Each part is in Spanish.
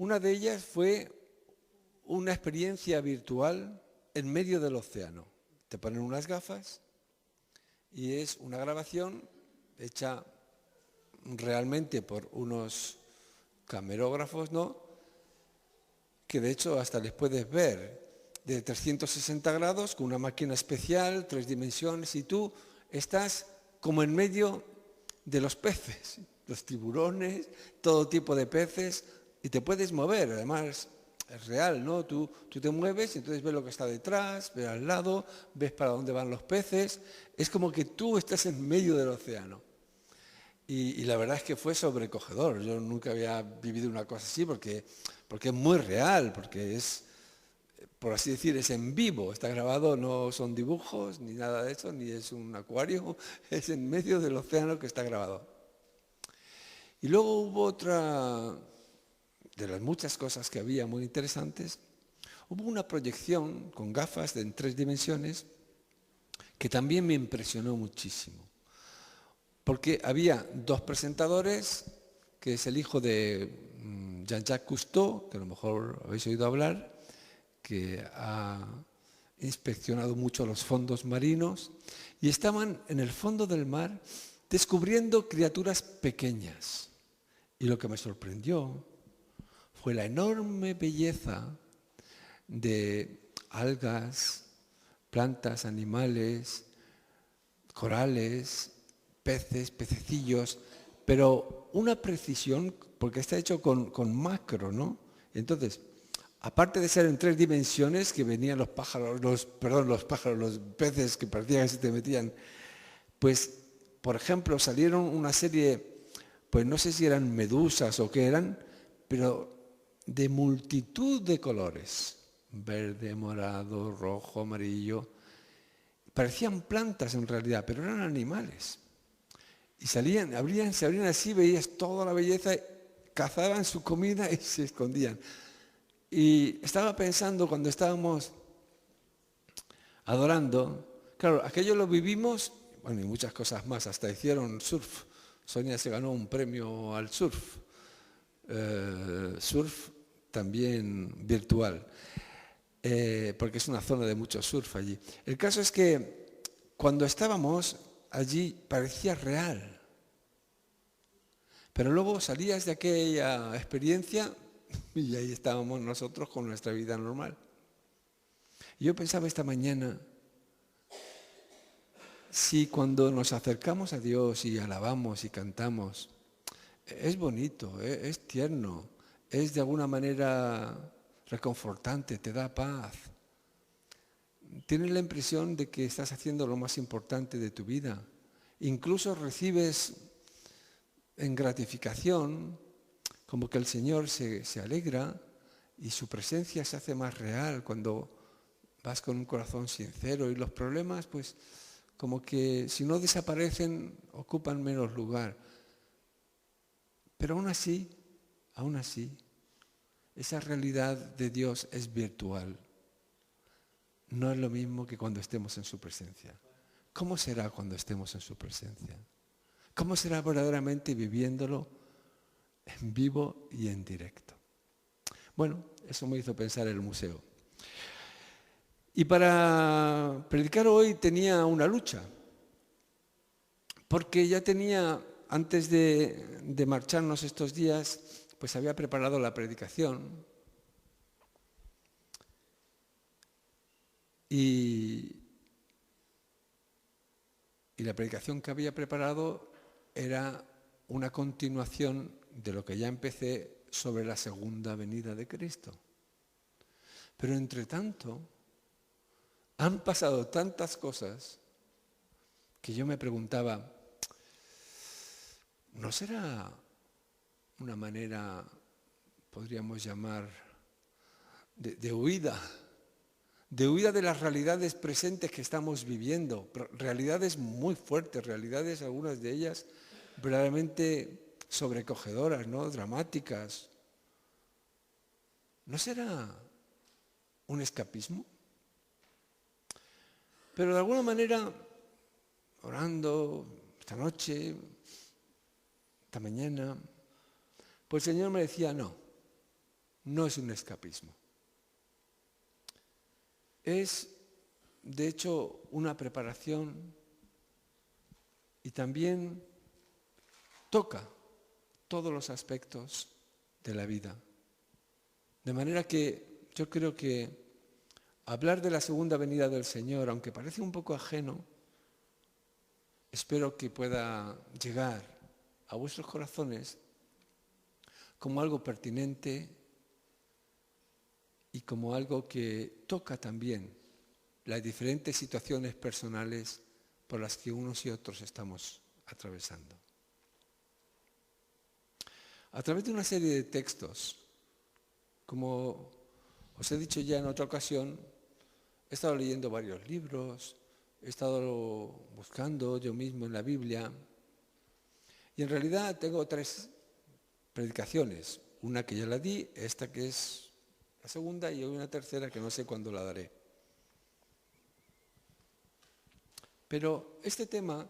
Una de ellas fue una experiencia virtual en medio del océano. Te ponen unas gafas y es una grabación hecha realmente por unos camarógrafos, ¿no? Que de hecho hasta les puedes ver de 360 grados con una máquina especial, 3 dimensiones, y tú estás como en medio de los peces, los tiburones, todo tipo de peces, y te puedes mover, además es real, ¿no? Tú te mueves y entonces ves lo que está detrás, ves al lado, ves para dónde van los peces, es como que tú estás en medio del océano. Y la verdad es que fue sobrecogedor, yo nunca había vivido una cosa así porque es muy real, porque es, por así decir, es en vivo, está grabado, no son dibujos ni nada de eso, ni es un acuario, es en medio del océano que está grabado. Y luego hubo otra, de las muchas cosas que había muy interesantes, hubo una proyección con gafas en 3 dimensiones que también me impresionó muchísimo. Porque había 2 presentadores, que es el hijo de Jean-Jacques Cousteau, que a lo mejor habéis oído hablar, que ha inspeccionado mucho los fondos marinos, y estaban en el fondo del mar descubriendo criaturas pequeñas. Y lo que me sorprendió fue la enorme belleza de algas, plantas, animales, corales, peces, pececillos, pero una precisión, porque está hecho con macro, ¿no? Entonces, aparte de ser en 3 dimensiones, que venían los peces que parecían que se te metían, pues, por ejemplo, salieron una serie, pues no sé si eran medusas o qué eran, pero de multitud de colores, verde, morado, rojo, amarillo. Parecían plantas en realidad, pero eran animales. Y se abrían así, veías toda la belleza, cazaban su comida y se escondían. Y estaba pensando cuando estábamos adorando, claro, aquello lo vivimos, bueno, y muchas cosas más, hasta hicieron surf. Sonia se ganó un premio al surf. Surf también virtual, porque es una zona de mucho surf allí. El caso es que cuando estábamos allí parecía real, pero luego salías de aquella experiencia y ahí estábamos nosotros con nuestra vida normal. Y yo pensaba esta mañana, si cuando nos acercamos a Dios y alabamos y cantamos, es bonito, es tierno, es de alguna manera reconfortante, te da paz. Tienes la impresión de que estás haciendo lo más importante de tu vida. Incluso recibes en gratificación, como que el Señor se alegra y su presencia se hace más real cuando vas con un corazón sincero, y los problemas, pues, como que si no desaparecen, ocupan menos lugar. Pero aún así, esa realidad de Dios es virtual. No es lo mismo que cuando estemos en su presencia. ¿Cómo será cuando estemos en su presencia? ¿Cómo será verdaderamente viviéndolo en vivo y en directo? Bueno, eso me hizo pensar el museo. Y para predicar hoy tenía una lucha, porque ya tenía, antes de marcharnos estos días, pues había preparado la predicación. Y la predicación que había preparado era una continuación de lo que ya empecé sobre la segunda venida de Cristo. Pero entre tanto, han pasado tantas cosas que yo me preguntaba, ¿no será una manera, podríamos llamar, de huida? De huida de las realidades presentes que estamos viviendo, realidades muy fuertes, realidades, algunas de ellas verdaderamente sobrecogedoras, ¿no? Dramáticas. ¿No será un escapismo? Pero de alguna manera, orando esta noche, esta mañana, pues el Señor me decía, no, no es un escapismo. Es, de hecho, una preparación y también toca todos los aspectos de la vida. De manera que yo creo que hablar de la segunda venida del Señor, aunque parece un poco ajeno, espero que pueda llegar a vuestros corazones como algo pertinente y como algo que toca también las diferentes situaciones personales por las que unos y otros estamos atravesando. A través de una serie de textos, como os he dicho ya en otra ocasión, he estado leyendo varios libros, he estado buscando yo mismo en la Biblia y en realidad tengo 3 predicaciones. Una que ya la di, esta que es la segunda y una tercera que no sé cuándo la daré. Pero este tema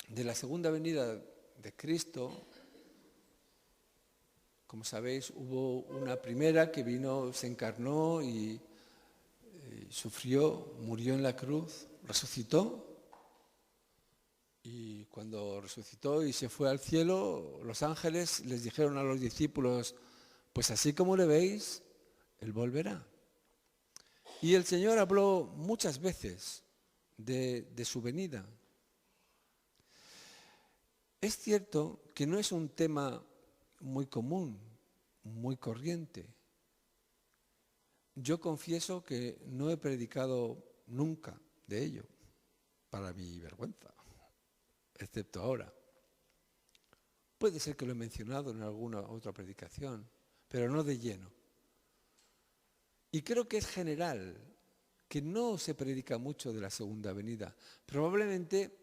de la segunda venida de Cristo, como sabéis, hubo una primera que vino, se encarnó y sufrió, murió en la cruz, resucitó. Y cuando resucitó y se fue al cielo, los ángeles les dijeron a los discípulos, pues así como le veis, Él volverá. Y el Señor habló muchas veces de su venida. Es cierto que no es un tema muy común, muy corriente. Yo confieso que no he predicado nunca de ello, para mi vergüenza, excepto ahora. Puede ser que lo he mencionado en alguna otra predicación, pero no de lleno. Y creo que es general, que no se predica mucho de la segunda venida. Probablemente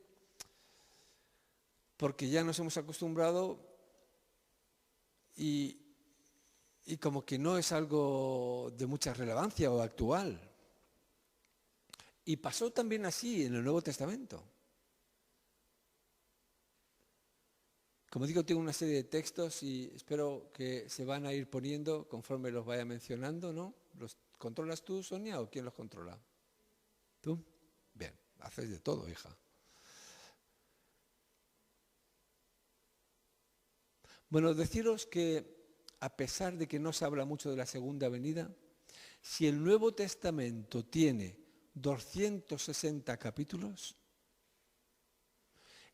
porque ya nos hemos acostumbrado y como que no es algo de mucha relevancia o actual. Y pasó también así en el Nuevo Testamento. Como digo, tengo una serie de textos y espero que se van a ir poniendo conforme los vaya mencionando, ¿no? ¿Los controlas tú, Sonia, o quién los controla? ¿Tú? Bien, haces de todo, hija. Bueno, deciros que a pesar de que no se habla mucho de la segunda venida, si el Nuevo Testamento tiene 260 capítulos,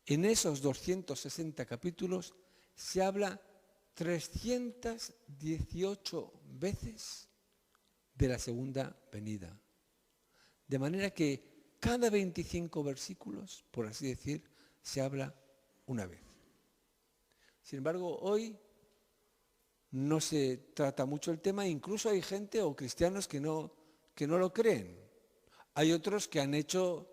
en esos 260 capítulos se habla 318 veces de la segunda venida. De manera que cada 25 versículos, por así decir, se habla una vez. Sin embargo, hoy no se trata mucho el tema, incluso hay gente o cristianos que no lo creen. Hay otros que han hecho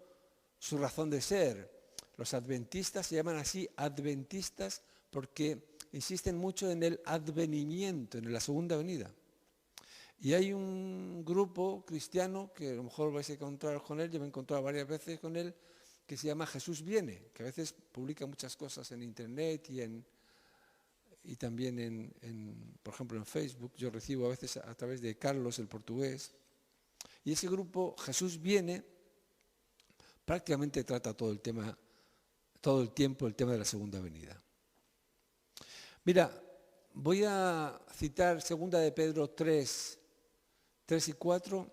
su razón de ser. Los adventistas se llaman así adventistas porque insisten mucho en el advenimiento, en la segunda venida. Y hay un grupo cristiano que a lo mejor vais a encontrar con él, yo me he encontrado varias veces con él, que se llama Jesús Viene, que a veces publica muchas cosas en internet y también por ejemplo en Facebook. Yo recibo a veces a través de Carlos, el portugués. Y ese grupo, Jesús Viene, prácticamente trata todo el tiempo el tema de la segunda venida. Mira, voy a citar 2 de Pedro 3 y 4,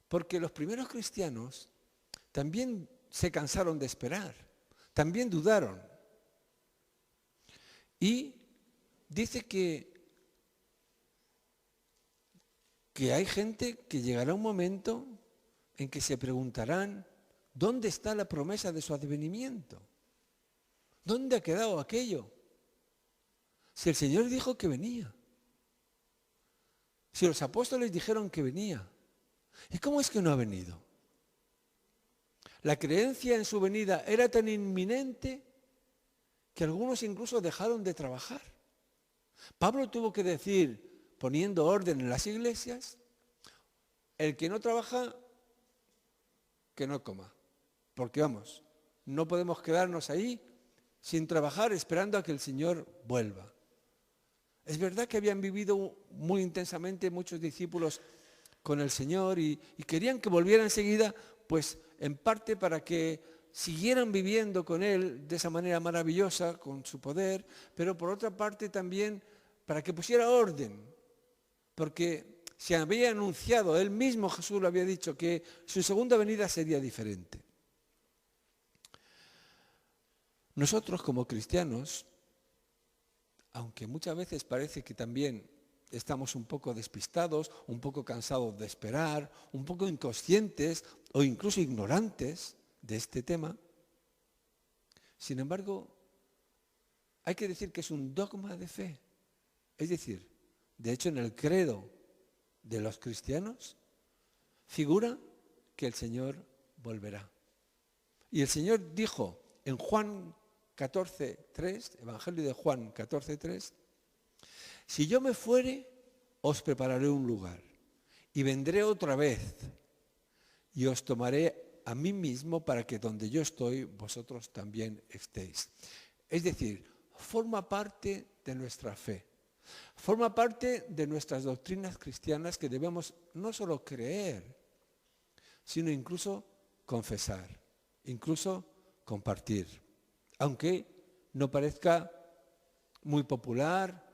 porque los primeros cristianos también se cansaron de esperar, también dudaron. Y dice que hay gente que llegará un momento en que se preguntarán, ¿dónde está la promesa de su advenimiento? ¿Dónde ha quedado aquello? Si el Señor dijo que venía. Si los apóstoles dijeron que venía. ¿Y cómo es que no ha venido? La creencia en su venida era tan inminente que algunos incluso dejaron de trabajar. Pablo tuvo que decir, poniendo orden en las iglesias, el que no trabaja, que no coma. Porque vamos, no podemos quedarnos ahí sin trabajar esperando a que el Señor vuelva. Es verdad que habían vivido muy intensamente muchos discípulos con el Señor y querían que volviera enseguida, pues en parte para que siguieran viviendo con Él de esa manera maravillosa, con su poder, pero por otra parte también para que pusiera orden, porque se había anunciado, Él mismo Jesús lo había dicho, que su segunda venida sería diferente. Nosotros como cristianos, aunque muchas veces parece que también estamos un poco despistados, un poco cansados de esperar, un poco inconscientes o incluso ignorantes de este tema, sin embargo, hay que decir que es un dogma de fe. Es decir, de hecho en el credo de los cristianos figura que el Señor volverá. Y el Señor dijo en Juan 14:3, Evangelio de Juan 14:3, si yo me fuere, os prepararé un lugar, y vendré otra vez, y os tomaré a mí mismo para que donde yo estoy, vosotros también estéis. Es decir, forma parte de nuestra fe, forma parte de nuestras doctrinas cristianas que debemos no solo creer, sino incluso confesar, incluso compartir. Aunque no parezca muy popular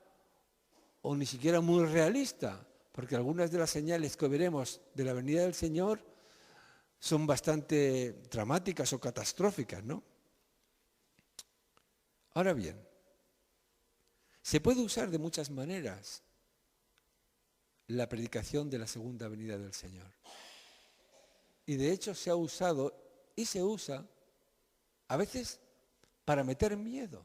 o ni siquiera muy realista, porque algunas de las señales que veremos de la venida del Señor son bastante dramáticas o catastróficas, ¿no? Ahora bien, se puede usar de muchas maneras la predicación de la segunda venida del Señor. Y de hecho se ha usado y se usa a veces para meter miedo.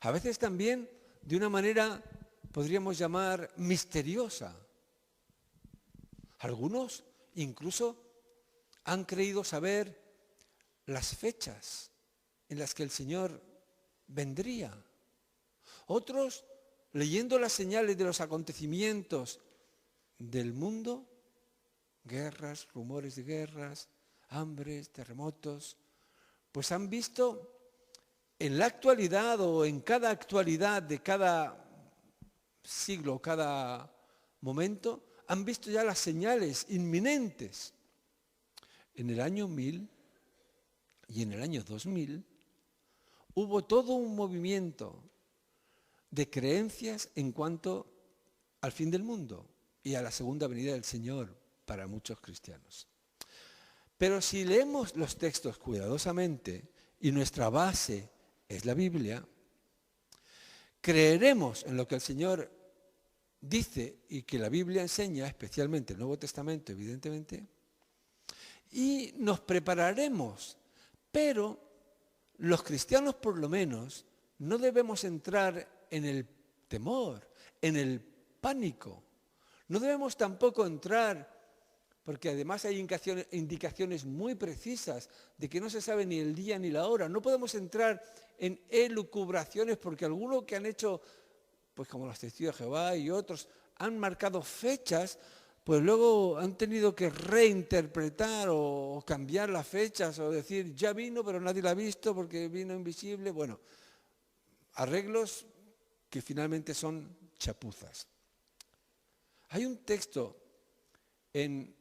A veces también de una manera, podríamos llamar, misteriosa. Algunos incluso han creído saber las fechas en las que el Señor vendría. Otros, leyendo las señales de los acontecimientos del mundo, guerras, rumores de guerras, hambres, terremotos, pues han visto en la actualidad o en cada actualidad de cada siglo, cada momento, han visto ya las señales inminentes. En el año 1000 y en el año 2000 hubo todo un movimiento de creencias en cuanto al fin del mundo y a la segunda venida del Señor para muchos cristianos. Pero si leemos los textos cuidadosamente y nuestra base es la Biblia, creeremos en lo que el Señor dice y que la Biblia enseña, especialmente el Nuevo Testamento, evidentemente, y nos prepararemos. Pero los cristianos, por lo menos, no debemos entrar en el temor, en el pánico. No debemos tampoco entrar, porque además hay indicaciones muy precisas de que no se sabe ni el día ni la hora. No podemos entrar en elucubraciones porque algunos que han hecho, pues como los testigos de Jehová y otros, han marcado fechas, pues luego han tenido que reinterpretar o cambiar las fechas o decir, ya vino pero nadie la ha visto porque vino invisible. Bueno, arreglos que finalmente son chapuzas. Hay un texto en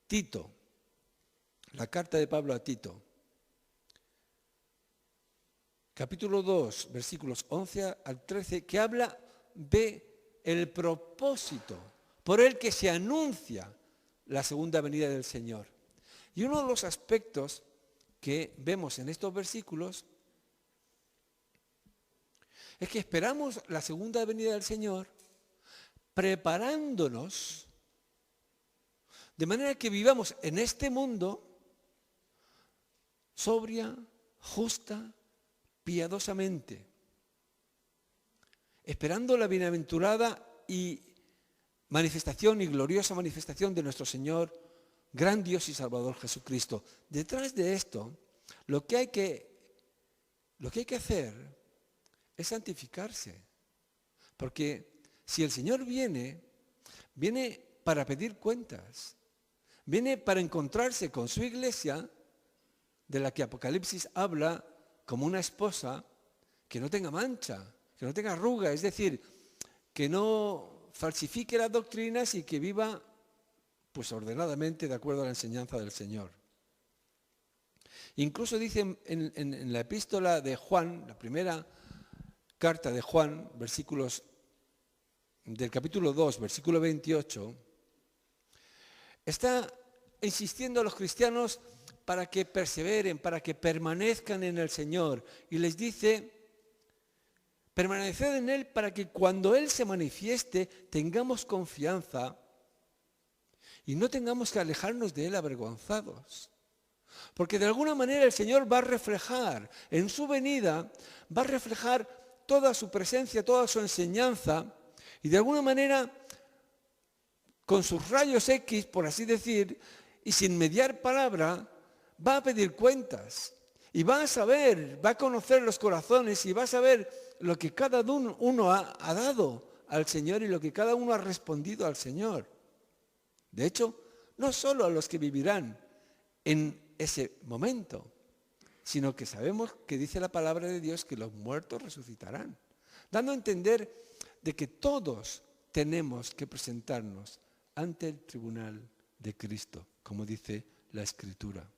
Tito, la carta de Pablo a Tito, capítulo 2, versículos 11 al 13, que habla de el propósito por el que se anuncia la segunda venida del Señor. Y uno de los aspectos que vemos en estos versículos es que esperamos la segunda venida del Señor preparándonos de manera que vivamos en este mundo sobria, justa, piadosamente, esperando la bienaventurada y manifestación y gloriosa manifestación de nuestro Señor, gran Dios y Salvador Jesucristo. Detrás de esto, lo que hay que hacer es santificarse. Porque si el Señor viene para pedir cuentas, viene para encontrarse con su iglesia, de la que Apocalipsis habla como una esposa que no tenga mancha, que no tenga arruga, es decir, que no falsifique las doctrinas y que viva pues ordenadamente de acuerdo a la enseñanza del Señor. Incluso dice en la epístola de Juan, la primera carta de Juan, versículos del capítulo 2, versículo 28, está insistiendo a los cristianos para que perseveren, para que permanezcan en el Señor. Y les dice, permaneced en Él para que cuando Él se manifieste tengamos confianza y no tengamos que alejarnos de Él avergonzados. Porque de alguna manera el Señor va a reflejar, en su venida, va a reflejar toda su presencia, toda su enseñanza, y de alguna manera, con sus rayos X, por así decir, y sin mediar palabra, va a pedir cuentas. Y va a saber, va a conocer los corazones y va a saber lo que cada uno ha dado al Señor y lo que cada uno ha respondido al Señor. De hecho, no solo a los que vivirán en ese momento, sino que sabemos que dice la palabra de Dios que los muertos resucitarán, dando a entender de que todos tenemos que presentarnos ante el tribunal de Cristo, como dice la Escritura.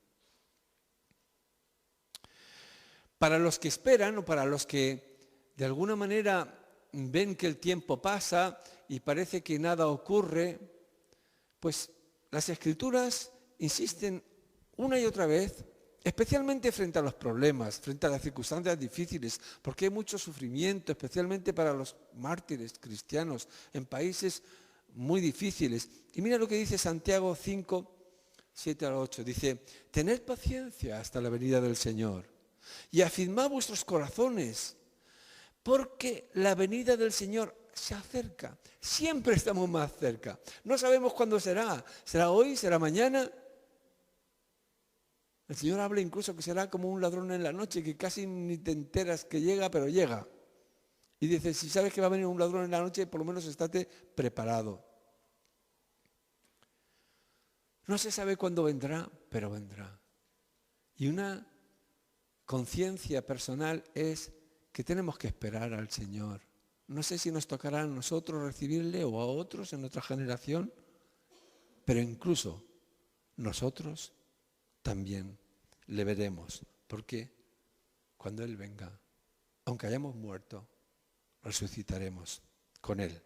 Para los que esperan o para los que de alguna manera ven que el tiempo pasa y parece que nada ocurre, pues las Escrituras insisten una y otra vez, especialmente frente a los problemas, frente a las circunstancias difíciles, porque hay mucho sufrimiento, especialmente para los mártires cristianos en países muy difíciles. Y mira lo que dice Santiago 5, 7 al 8. Dice, tened paciencia hasta la venida del Señor y afirmad vuestros corazones, porque la venida del Señor se acerca. Siempre estamos más cerca. No sabemos cuándo será. ¿Será hoy? ¿Será mañana? El Señor habla incluso que será como un ladrón en la noche, que casi ni te enteras que llega, pero llega. Y dice, si sabes que va a venir un ladrón en la noche, por lo menos estate preparado. No se sabe cuándo vendrá, pero vendrá. Y una conciencia personal es que tenemos que esperar al Señor. No sé si nos tocará a nosotros recibirle o a otros en nuestra generación, pero incluso nosotros también le veremos, porque cuando Él venga, aunque hayamos muerto, resucitaremos con Él.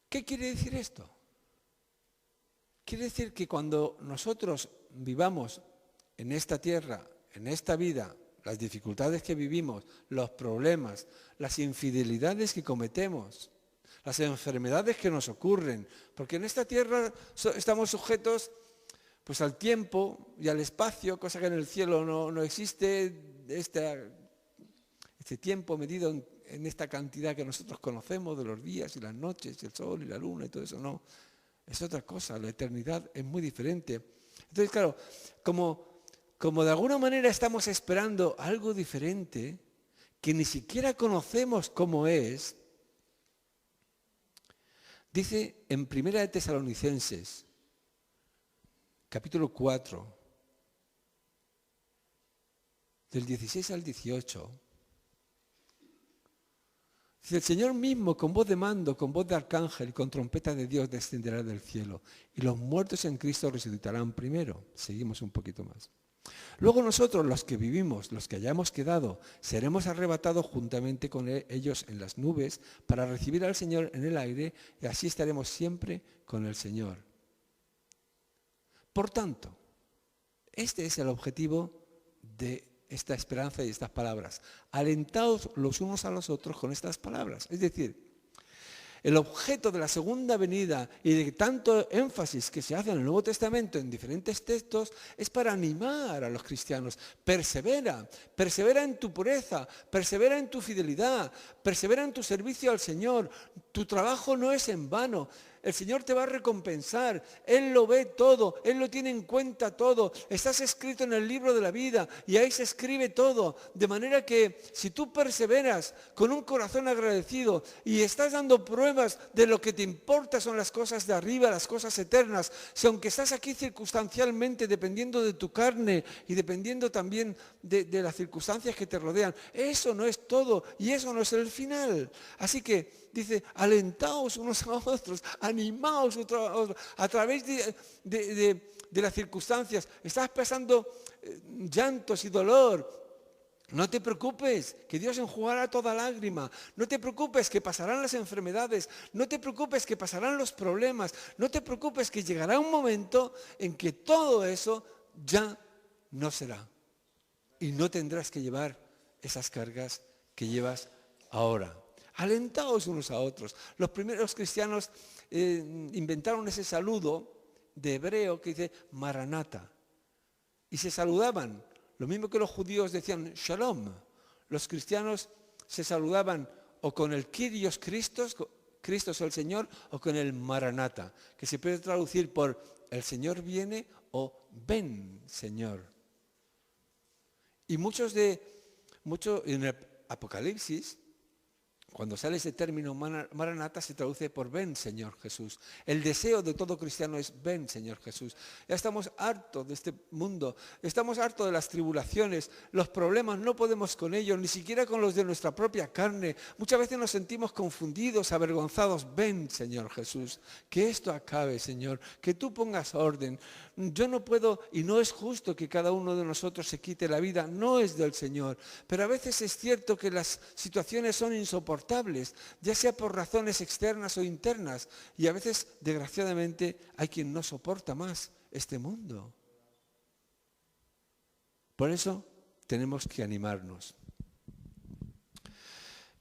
¿Qué quiere decir esto? Quiere decir que cuando nosotros vivamos en esta tierra, en esta vida, las dificultades que vivimos, los problemas, las infidelidades que cometemos, las enfermedades que nos ocurren, porque en esta tierra estamos sujetos pues al tiempo y al espacio, cosa que en el cielo no existe, este tiempo medido en esta cantidad que nosotros conocemos de los días y las noches, y el sol y la luna y todo eso, no. Es otra cosa, la eternidad es muy diferente. Entonces, claro, como de alguna manera estamos esperando algo diferente, que ni siquiera conocemos cómo es, dice en Primera de Tesalonicenses, capítulo 4, del 16 al 18, dice, el Señor mismo con voz de mando, con voz de arcángel y con trompeta de Dios descenderá del cielo, y los muertos en Cristo resucitarán primero. Seguimos un poquito más. Luego nosotros, los que vivimos, los que hayamos quedado, seremos arrebatados juntamente con ellos en las nubes para recibir al Señor en el aire, y así estaremos siempre con el Señor. Por tanto, este es el objetivo de esta esperanza y estas palabras. Alentaos los unos a los otros con estas palabras. Es decir, el objeto de la segunda venida y de tanto énfasis que se hace en el Nuevo Testamento en diferentes textos es para animar a los cristianos. Persevera en tu pureza, persevera en tu fidelidad, persevera en tu servicio al Señor. Tu trabajo no es en vano. El Señor te va a recompensar. Él lo ve todo, Él lo tiene en cuenta todo. Estás escrito en el libro de la vida y ahí se escribe todo. De manera que si tú perseveras con un corazón agradecido y estás dando pruebas de lo que te importa son las cosas de arriba, las cosas eternas, si aunque estás aquí circunstancialmente dependiendo de tu carne y dependiendo también de las circunstancias que te rodean, eso no es todo y eso no es el final. Así que dice, alentaos unos a otros, animaos a través de las circunstancias. Estás pasando llantos y dolor. No te preocupes, que Dios enjugará toda lágrima. No te preocupes, que pasarán las enfermedades. No te preocupes, que pasarán los problemas. No te preocupes, que llegará un momento en que todo eso ya no será. Y no tendrás que llevar esas cargas que llevas ahora. Alentaos unos a otros. Los primeros cristianos inventaron ese saludo de hebreo que dice Maranata. Y se saludaban. Lo mismo que los judíos decían Shalom. Los cristianos se saludaban o con el Kyrios Christos, Cristo es el Señor, o con el Maranata, que se puede traducir por el Señor viene o ven Señor. Y muchos en el Apocalipsis, cuando sale ese término Maranata, se traduce por ven, Señor Jesús. El deseo de todo cristiano es ven, Señor Jesús. Ya estamos hartos de este mundo, estamos hartos de las tribulaciones, los problemas no podemos con ellos, ni siquiera con los de nuestra propia carne. Muchas veces nos sentimos confundidos, avergonzados. Ven, Señor Jesús, que esto acabe, Señor, que tú pongas orden. Yo no puedo y no es justo que cada uno de nosotros se quite la vida, no es del Señor. Pero a veces es cierto que las situaciones son insoportables, ya sea por razones externas o internas. Y a veces, desgraciadamente, hay quien no soporta más este mundo. Por eso tenemos que animarnos.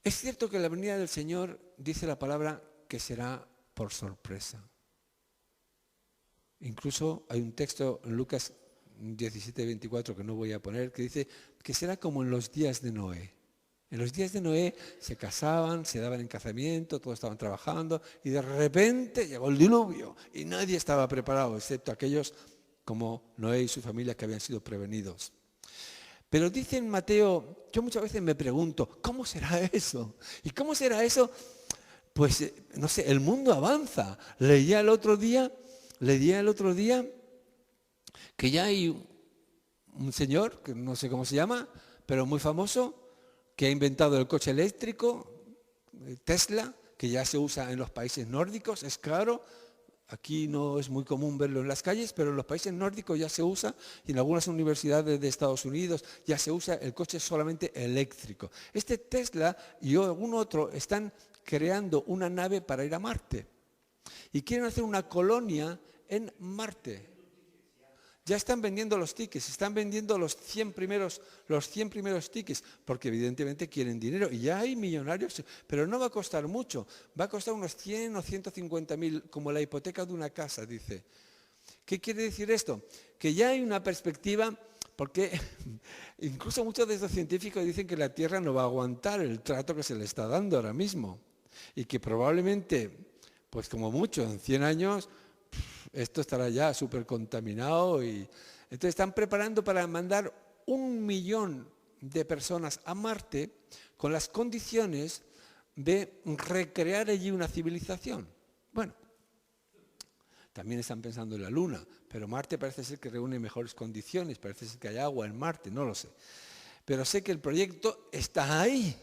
Es cierto que la venida del Señor, dice la palabra, que será por sorpresa. Incluso hay un texto en Lucas 17:24 que no voy a poner, que dice que será como en los días de Noé. En los días de Noé se casaban, se daban en casamiento, todos estaban trabajando y de repente llegó el diluvio y nadie estaba preparado, excepto aquellos como Noé y su familia que habían sido prevenidos. Pero dice en Mateo, yo muchas veces me pregunto, ¿cómo será eso? ¿Y cómo será eso? Pues, no sé, el mundo avanza. Leía el otro día que ya hay un señor, que no sé cómo se llama, pero muy famoso, que ha inventado el coche eléctrico, Tesla, que ya se usa en los países nórdicos, es caro. Aquí no es muy común verlo en las calles, pero en los países nórdicos ya se usa y en algunas universidades de Estados Unidos ya se usa el coche solamente eléctrico. Este Tesla y algún otro están creando una nave para ir a Marte y quieren hacer una colonia en Marte. Ya están vendiendo los tickets, están vendiendo los 100 primeros tickets, porque evidentemente quieren dinero. Y ya hay millonarios, pero no va a costar mucho. Va a costar unos 100 o 150.000, como la hipoteca de una casa, dice. ¿Qué quiere decir esto? Que ya hay una perspectiva, porque incluso muchos de estos científicos dicen que la Tierra no va a aguantar el trato que se le está dando ahora mismo. Y que probablemente, pues como mucho, en 100 años... esto estará ya súper contaminado y entonces están preparando para mandar 1 millón de personas a Marte con las condiciones de recrear allí una civilización. Bueno, también están pensando en la Luna, pero Marte parece ser que reúne mejores condiciones, parece ser que hay agua en Marte, no lo sé. Pero sé que el proyecto está ahí.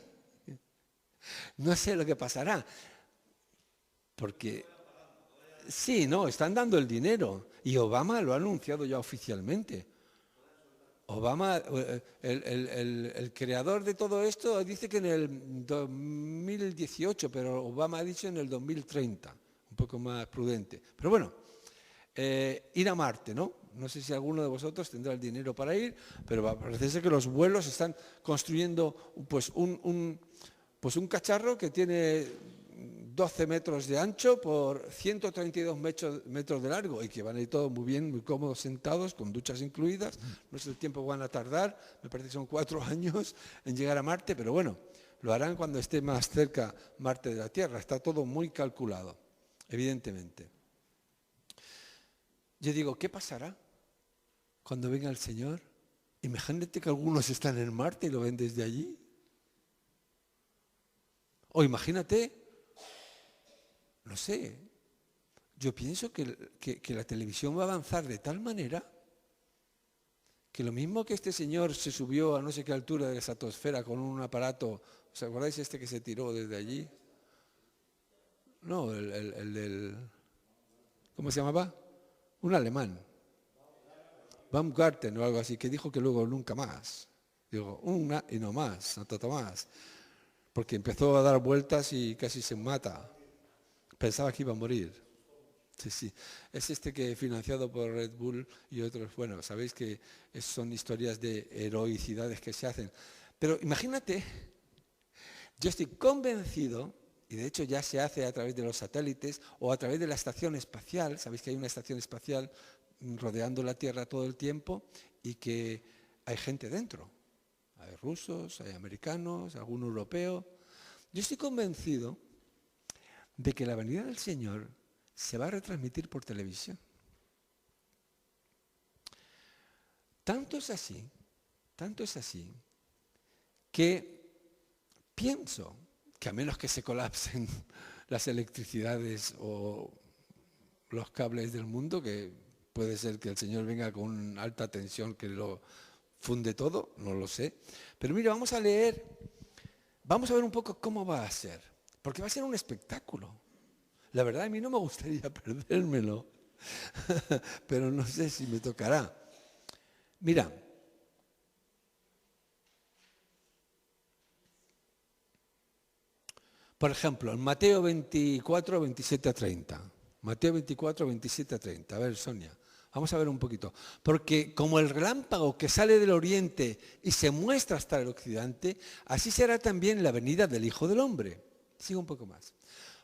No sé lo que pasará, porque... sí, no, están dando el dinero y Obama lo ha anunciado ya oficialmente. Obama, el creador de todo esto, dice que en el 2018, pero Obama ha dicho en el 2030, un poco más prudente. Pero bueno, ir a Marte, ¿no? No sé si alguno de vosotros tendrá el dinero para ir, pero parece ser que los vuelos están construyendo pues un cacharro que tiene 12 metros de ancho por 132 metros de largo y que van a ir todos muy bien, muy cómodos sentados, con duchas incluidas. No sé el tiempo que van a tardar, me parece que son 4 años en llegar a Marte, pero bueno, lo harán cuando esté más cerca Marte de la Tierra, está todo muy calculado. evidentemente. Yo digo, ¿qué pasará cuando venga el Señor? Imagínate que algunos están en Marte y lo ven desde allí. O imagínate, no sé, yo pienso que la televisión va a avanzar de tal manera que lo mismo que este señor se subió a no sé qué altura de la estratosfera con un aparato, ¿os acordáis este que se tiró desde allí? No, el del, ¿cómo se llamaba? Un alemán, Baumgarten o algo así, que dijo que luego nunca más. Digo, una y no más, no tanto más. Porque empezó a dar vueltas y casi se mata. Pensaba que iba a morir. Sí, sí. Es este que financiado por Red Bull y otros, bueno, sabéis que son historias de heroicidades que se hacen. Pero imagínate, yo estoy convencido, y de hecho ya se hace a través de los satélites o a través de la estación espacial, sabéis que hay una estación espacial rodeando la Tierra todo el tiempo y que hay gente dentro. Hay rusos, hay americanos, algún europeo. Yo estoy convencido de que la venida del Señor se va a retransmitir por televisión. Tanto es así, que pienso que a menos que se colapsen las electricidades o los cables del mundo, que puede ser que el Señor venga con alta tensión que lo funde todo, no lo sé. Pero mira, vamos a leer, vamos a ver un poco cómo va a ser, porque va a ser un espectáculo. La verdad a mí no me gustaría perdérmelo, pero no sé si me tocará. Mira, por ejemplo, en Mateo 24, 27 a 30. Mateo 24, 27 a 30. A ver, Sonia, vamos a ver un poquito. Porque como el relámpago que sale del oriente y se muestra hasta el occidente, así será también la venida del Hijo del Hombre. Sigo un poco más.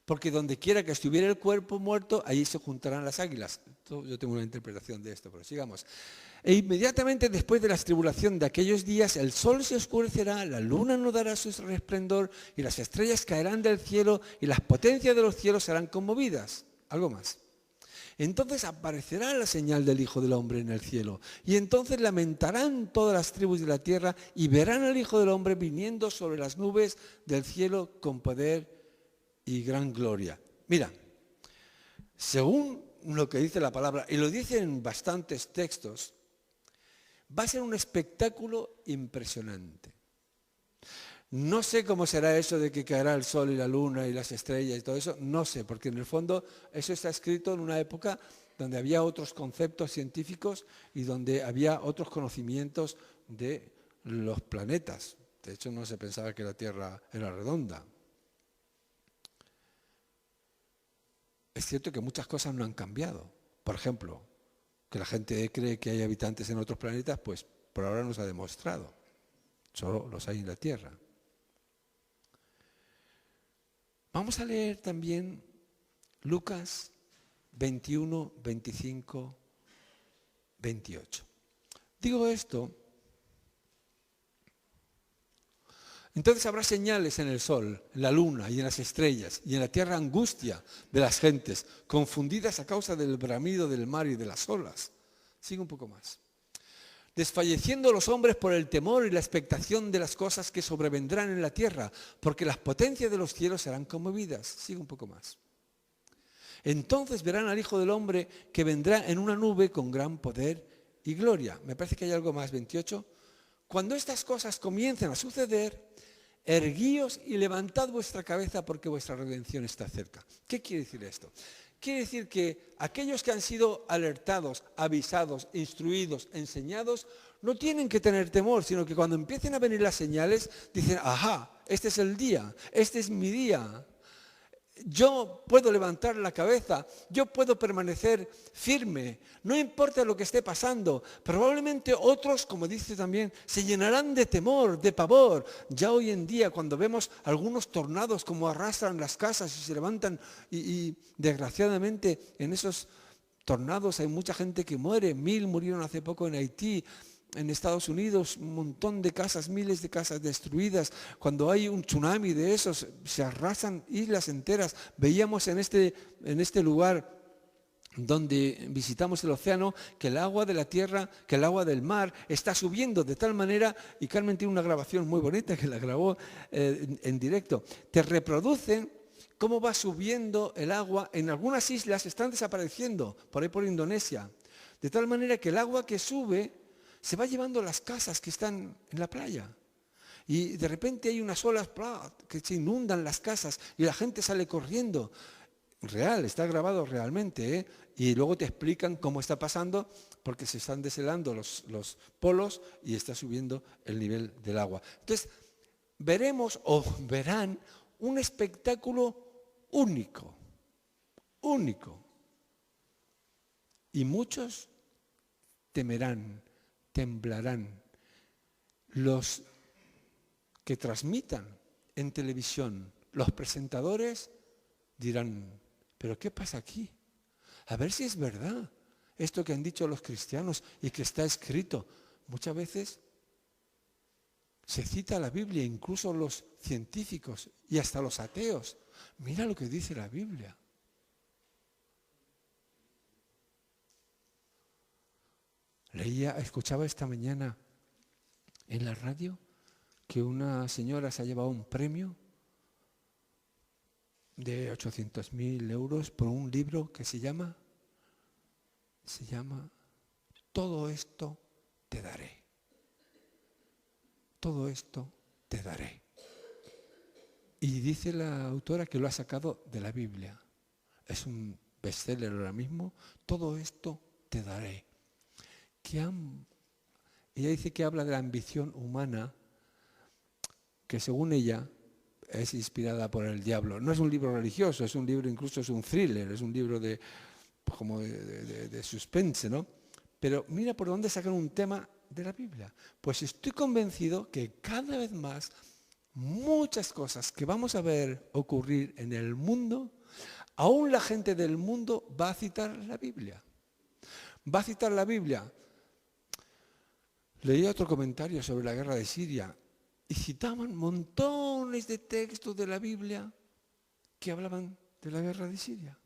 Porque donde quiera que estuviera el cuerpo muerto, allí se juntarán las águilas. Yo tengo una interpretación de esto, pero sigamos. E inmediatamente después de la tribulación de aquellos días, el sol se oscurecerá, la luna no dará su resplandor, y las estrellas caerán del cielo, y las potencias de los cielos serán conmovidas. Algo más. Entonces aparecerá la señal del Hijo del Hombre en el cielo, y entonces lamentarán todas las tribus de la tierra, y verán al Hijo del Hombre viniendo sobre las nubes del cielo con poder y gran gloria. Mira, según lo que dice la palabra, y lo dice en bastantes textos, va a ser un espectáculo impresionante. No sé cómo será eso de que caerá el sol y la luna y las estrellas y todo eso, no sé, porque en el fondo eso está escrito en una época donde había otros conceptos científicos y donde había otros conocimientos de los planetas. De hecho, no se pensaba que la Tierra era redonda. Es cierto que muchas cosas no han cambiado. Por ejemplo, que la gente cree que hay habitantes en otros planetas, pues por ahora no se ha demostrado. Solo los hay en la Tierra. Vamos a leer también Lucas 21, 25, 28. Digo esto, entonces habrá señales en el sol, en la luna y en las estrellas, y en la tierra angustia de las gentes, confundidas a causa del bramido del mar y de las olas. Sigue un poco más. Desfalleciendo los hombres por el temor y la expectación de las cosas que sobrevendrán en la tierra, porque las potencias de los cielos serán conmovidas. Sigue un poco más. Entonces verán al Hijo del Hombre que vendrá en una nube con gran poder y gloria. Me parece que hay algo más, 28. Cuando estas cosas comiencen a suceder, erguíos y levantad vuestra cabeza porque vuestra redención está cerca. ¿Qué quiere decir esto? Quiere decir que aquellos que han sido alertados, avisados, instruidos, enseñados, no tienen que tener temor, sino que cuando empiecen a venir las señales, dicen, ajá, este es el día, este es mi día. Yo puedo levantar la cabeza, yo puedo permanecer firme, no importa lo que esté pasando. Probablemente otros, como dice también, se llenarán de temor, de pavor. Ya hoy en día cuando vemos algunos tornados como arrastran las casas y se levantan y desgraciadamente en esos tornados hay mucha gente que muere. 1000 murieron hace poco en Haití. en Estados Unidos, un montón de casas, miles de casas destruidas. Cuando hay un tsunami de esos, se arrasan islas enteras. Veíamos en este lugar donde visitamos el océano, que el agua de la tierra, que el agua del mar está subiendo de tal manera, y Carmen tiene una grabación muy bonita que la grabó en directo, te reproducen cómo va subiendo el agua. En algunas islas están desapareciendo, por ahí por Indonesia, de tal manera que el agua que sube se va llevando las casas que están en la playa. Y de repente hay unas olas que se inundan las casas y la gente sale corriendo. Real, está grabado realmente, ¿eh? Y luego te explican cómo está pasando, porque se están deshelando los polos y está subiendo el nivel del agua. Entonces, veremos o verán un espectáculo único, único. Y muchos temerán, temblarán. Los que transmitan en televisión, los presentadores dirán, ¿pero qué pasa aquí? A ver si es verdad esto que han dicho los cristianos y que está escrito. Muchas veces se cita la Biblia, incluso los científicos y hasta los ateos. Mira lo que dice la Biblia. Escuchaba esta mañana en la radio que una señora se ha llevado un premio de 800.000 euros por un libro que se llama Todo esto te daré. Todo esto te daré. Y dice la autora que lo ha sacado de la Biblia. Es un bestseller ahora mismo. Todo esto te daré. Ella dice que habla de la ambición humana, que según ella es inspirada por el diablo. No es un libro religioso, es un libro, incluso es un thriller, es un libro de suspense, ¿no? Pero mira por dónde sacan un tema de la Biblia. Pues estoy convencido que cada vez más muchas cosas que vamos a ver ocurrir en el mundo, aún la gente del mundo va a citar la Biblia. Va a citar la Biblia. Leí otro comentario sobre la guerra de Siria y citaban montones de textos de la Biblia que hablaban de la guerra de Siria.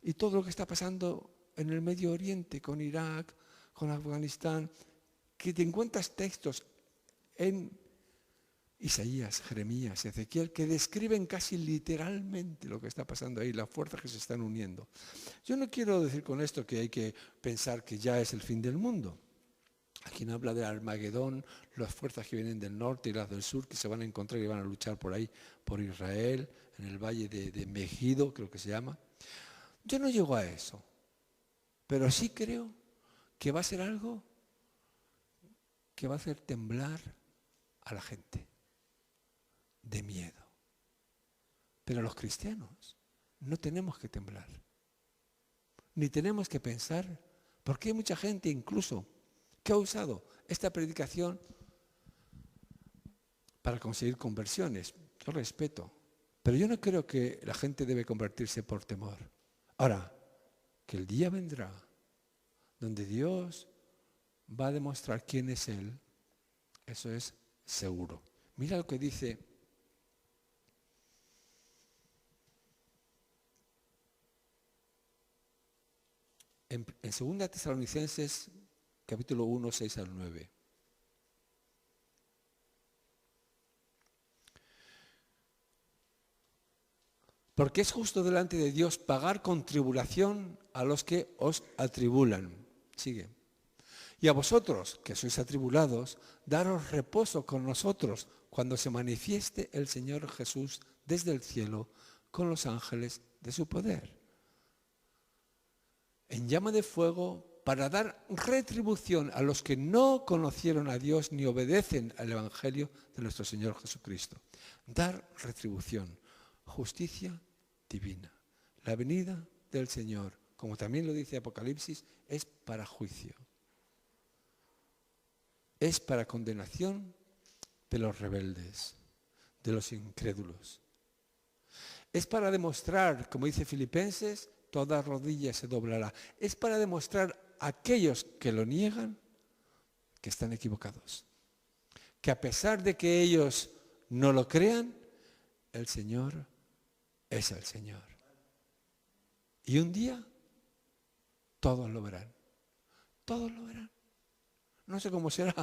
Y todo lo que está pasando en el Medio Oriente, con Irak, con Afganistán, que te encuentras textos en Isaías, Jeremías, Ezequiel, que describen casi literalmente lo que está pasando ahí, las fuerzas que se están uniendo. Yo no quiero decir con esto que hay que pensar que ya es el fin del mundo. Aquí no habla de Armagedón, las fuerzas que vienen del norte y las del sur que se van a encontrar y van a luchar por ahí, por Israel, en el valle de Megido, creo que se llama. Yo no llego a eso, pero sí creo que va a ser algo que va a hacer temblar a la gente de miedo. Pero los cristianos no tenemos que temblar, ni tenemos que pensar, porque hay mucha gente incluso que ha usado esta predicación para conseguir conversiones. Yo respeto, pero yo no creo que la gente debe convertirse por temor. Ahora, que el día vendrá donde Dios va a demostrar quién es Él, eso es seguro. Mira lo que dice en 2 Tesalonicenses, capítulo 1, 6 al 9. Porque es justo delante de Dios pagar con tribulación a los que os atribulan. Sigue. Y a vosotros, que sois atribulados, daros reposo con nosotros cuando se manifieste el Señor Jesús desde el cielo con los ángeles de su poder, en llama de fuego, para dar retribución a los que no conocieron a Dios ni obedecen al Evangelio de nuestro Señor Jesucristo. Dar retribución, justicia divina. La venida del Señor, como también lo dice Apocalipsis, es para juicio. Es para condenación de los rebeldes, de los incrédulos. Es para demostrar, como dice Filipenses, toda rodilla se doblará. Es para demostrar a aquellos que lo niegan que están equivocados. Que a pesar de que ellos no lo crean, el Señor es el Señor. Y un día todos lo verán. Todos lo verán. No sé cómo será.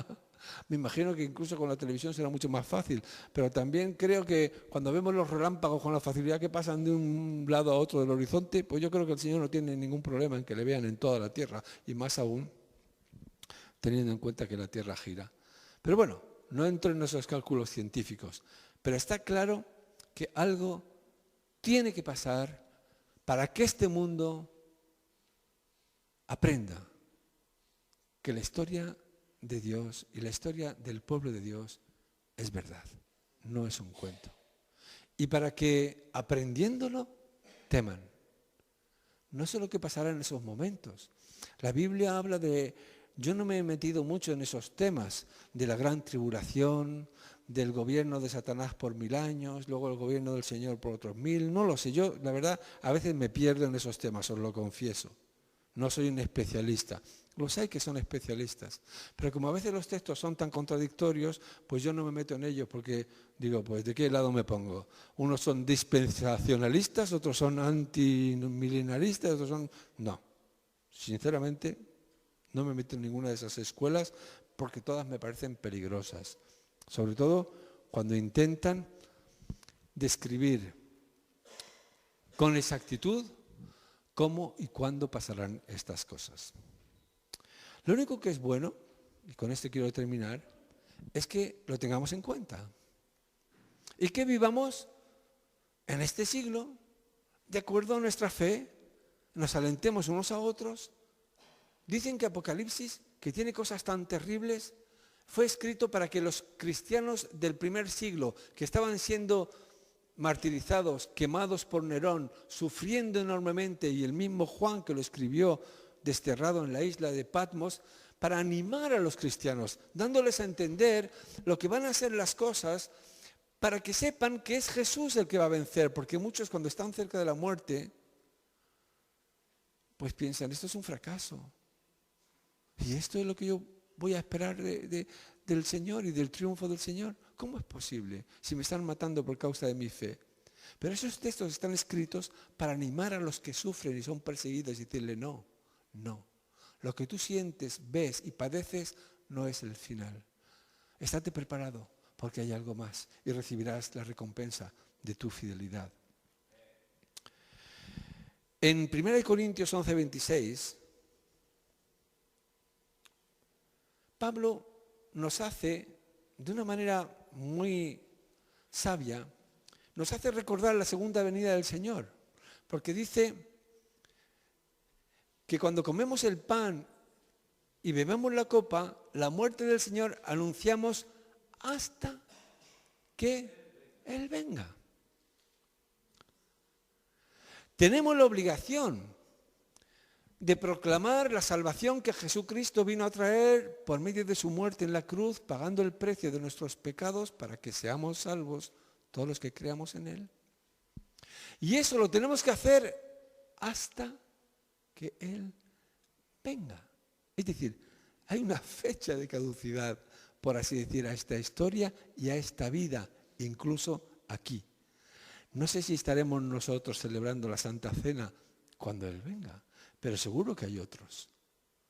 Me imagino que incluso con la televisión será mucho más fácil. Pero también creo que cuando vemos los relámpagos con la facilidad que pasan de un lado a otro del horizonte, pues yo creo que el Señor no tiene ningún problema en que le vean en toda la tierra. Y más aún, teniendo en cuenta que la tierra gira. Pero bueno, no entro en esos cálculos científicos. Pero está claro que algo tiene que pasar para que este mundo aprenda que la historia de Dios y la historia del pueblo de Dios es verdad, no es un cuento. Y para que aprendiéndolo teman. No sé lo que pasará en esos momentos. La Biblia habla de, yo no me he metido mucho en esos temas, de la gran tribulación, del gobierno de Satanás por 1000 años, luego el gobierno del Señor por otros 1000, no lo sé. Yo, la verdad, a veces me pierdo en esos temas, os lo confieso. No soy un especialista. Los hay que son especialistas. Pero como a veces los textos son tan contradictorios, pues yo no me meto en ellos porque digo, pues ¿de qué lado me pongo? Unos son dispensacionalistas, otros son antimilenaristas, otros son... No, sinceramente no me meto en ninguna de esas escuelas porque todas me parecen peligrosas. Sobre todo cuando intentan describir con exactitud cómo y cuándo pasarán estas cosas. Lo único que es bueno, y con esto quiero terminar, es que lo tengamos en cuenta. Y que vivamos en este siglo de acuerdo a nuestra fe, nos alentemos unos a otros. Dicen que Apocalipsis, que tiene cosas tan terribles, fue escrito para que los cristianos del primer siglo, que estaban siendo martirizados, quemados por Nerón, sufriendo enormemente, y el mismo Juan que lo escribió desterrado en la isla de Patmos, para animar a los cristianos, dándoles a entender lo que van a ser las cosas, para que sepan que es Jesús el que va a vencer, porque muchos cuando están cerca de la muerte, pues piensan, esto es un fracaso, y esto es lo que yo voy a esperar del Señor y del triunfo del Señor. ¿Cómo es posible si me están matando por causa de mi fe? Pero esos textos están escritos para animar a los que sufren y son perseguidos y decirle no. No, lo que tú sientes, ves y padeces no es el final. Estate preparado porque hay algo más y recibirás la recompensa de tu fidelidad. En 1 Corintios 11:26, Pablo nos hace, de una manera muy sabia, nos hace recordar la segunda venida del Señor, porque dice que cuando comemos el pan y bebemos la copa, la muerte del Señor anunciamos hasta que Él venga. Tenemos la obligación de proclamar la salvación que Jesucristo vino a traer por medio de su muerte en la cruz, pagando el precio de nuestros pecados para que seamos salvos todos los que creamos en Él. Y eso lo tenemos que hacer hasta que Él venga. Es decir, hay una fecha de caducidad, por así decir, a esta historia y a esta vida, incluso aquí. No sé si estaremos nosotros celebrando la Santa Cena cuando Él venga, pero seguro que hay otros.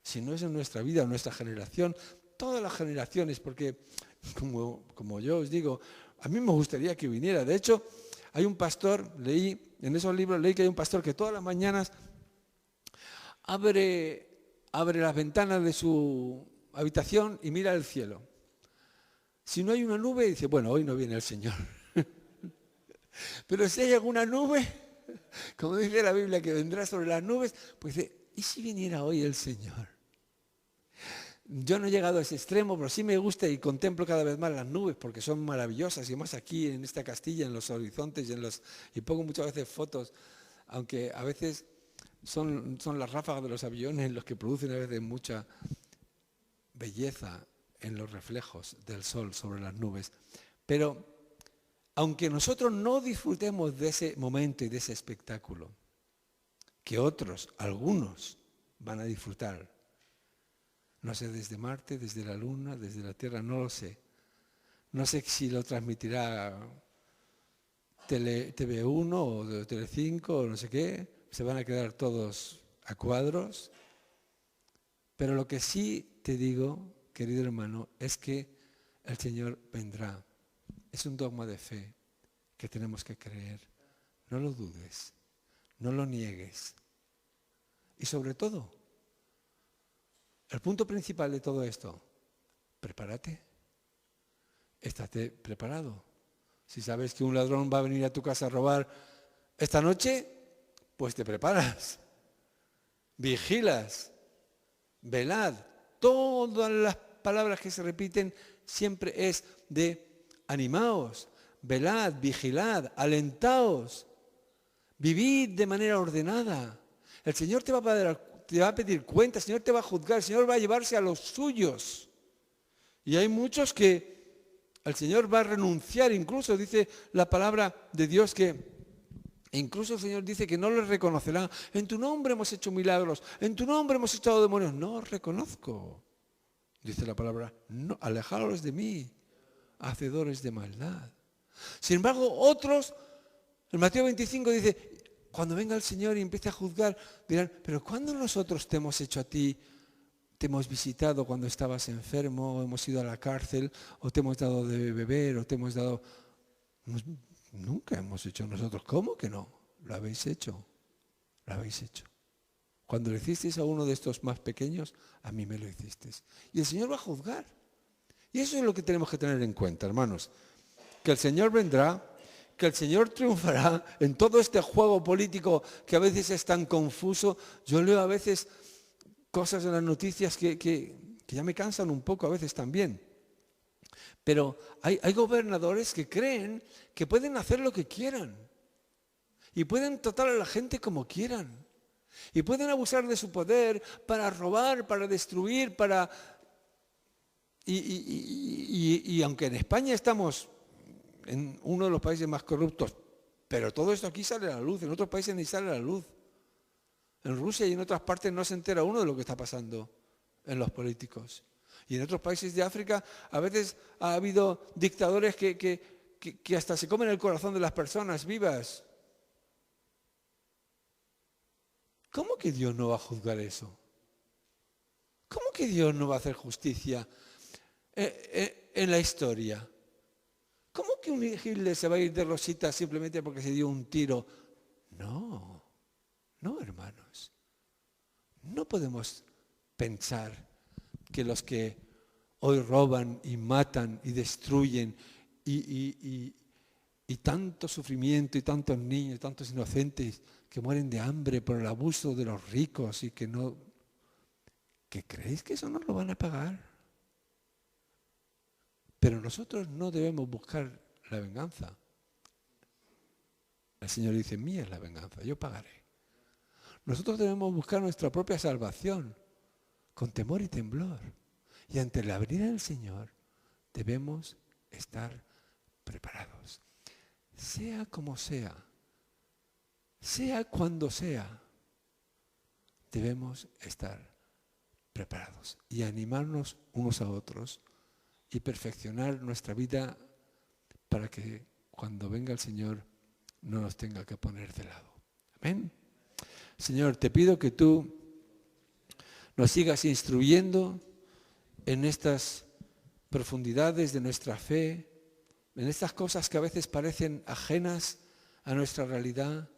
Si no es en nuestra vida, en nuestra generación, todas las generaciones, porque como yo os digo, a mí me gustaría que viniera. De hecho, hay un pastor, en esos libros leí que hay un pastor que todas las mañanas abre las ventanas de su habitación y mira al cielo. Si no hay una nube, dice, bueno, hoy no viene el Señor. Pero si hay alguna nube, como dice la Biblia que vendrá sobre las nubes, pues dice, ¿y si viniera hoy el Señor? Yo no he llegado a ese extremo, pero sí me gusta y contemplo cada vez más las nubes porque son maravillosas, y más aquí en esta Castilla, en los horizontes y pongo muchas veces fotos, aunque a veces son las ráfagas de los aviones los que producen a veces mucha belleza en los reflejos del sol sobre las nubes. Pero aunque nosotros no disfrutemos de ese momento y de ese espectáculo, que otros, algunos, van a disfrutar, No sé, desde Marte, desde la Luna, desde la Tierra, no lo sé. No sé si lo transmitirá TV1 o Tele5 o no sé qué. Se van a quedar todos a cuadros. Pero lo que sí te digo, querido hermano, es que el Señor vendrá. Es un dogma de fe que tenemos que creer. No lo dudes, no lo niegues. Y sobre todo, el punto principal de todo esto, prepárate. Estate preparado. Si sabes que un ladrón va a venir a tu casa a robar esta noche, pues te preparas. Vigilas. Velad. Todas las palabras que se repiten siempre es de animaos, velad, vigilad, alentaos, vivid de manera ordenada. El Señor te va a pedir cuenta, el Señor te va a juzgar, el Señor va a llevarse a los suyos. Y hay muchos que el Señor va a renunciar, incluso dice la palabra de Dios que incluso el Señor dice que no les reconocerá. En tu nombre hemos hecho milagros, en tu nombre hemos echado demonios. No os reconozco, dice la palabra, no, alejaros de mí, hacedores de maldad. Sin embargo, otros, en Mateo 25 dice, cuando venga el Señor y empiece a juzgar, dirán, pero ¿cuándo nosotros te hemos hecho a ti? Te hemos visitado cuando estabas enfermo, o hemos ido a la cárcel, o te hemos dado de beber, o te hemos dado... Nunca hemos hecho nosotros. ¿Cómo que no? Lo habéis hecho. Lo habéis hecho. Cuando lo hicisteis a uno de estos más pequeños, a mí me lo hicisteis. Y el Señor va a juzgar. Y eso es lo que tenemos que tener en cuenta, hermanos. Que el Señor vendrá, que el Señor triunfará en todo este juego político que a veces es tan confuso. Yo leo a veces cosas en las noticias que ya me cansan un poco a veces también. Pero hay gobernadores que creen que pueden hacer lo que quieran. Y pueden tratar a la gente como quieran. Y pueden abusar de su poder para robar, para destruir, para... Y aunque en España estamos en uno de los países más corruptos, pero todo esto aquí sale a la luz, en otros países ni sale a la luz. En Rusia y en otras partes no se entera uno de lo que está pasando en los políticos. Y en otros países de África a veces ha habido dictadores que hasta se comen el corazón de las personas vivas. ¿Cómo que Dios no va a juzgar eso? ¿Cómo que Dios no va a hacer justicia en la historia? ¿Cómo que un Hitler se va a ir de rosita simplemente porque se dio un tiro? No, no, hermanos. No podemos pensar que los que hoy roban y matan y destruyen y tanto sufrimiento y tantos niños, tantos inocentes que mueren de hambre por el abuso de los ricos y que creéis que eso no lo van a pagar. Pero nosotros no debemos buscar la venganza. El Señor dice, mía es la venganza, yo pagaré. Nosotros debemos buscar nuestra propia salvación con temor y temblor. Y ante la venida del Señor debemos estar preparados. Sea como sea cuando sea, debemos estar preparados y animarnos unos a otros y perfeccionar nuestra vida para que cuando venga el Señor no nos tenga que poner de lado. Amén. Señor, te pido que tú nos sigas instruyendo en estas profundidades de nuestra fe, en estas cosas que a veces parecen ajenas a nuestra realidad,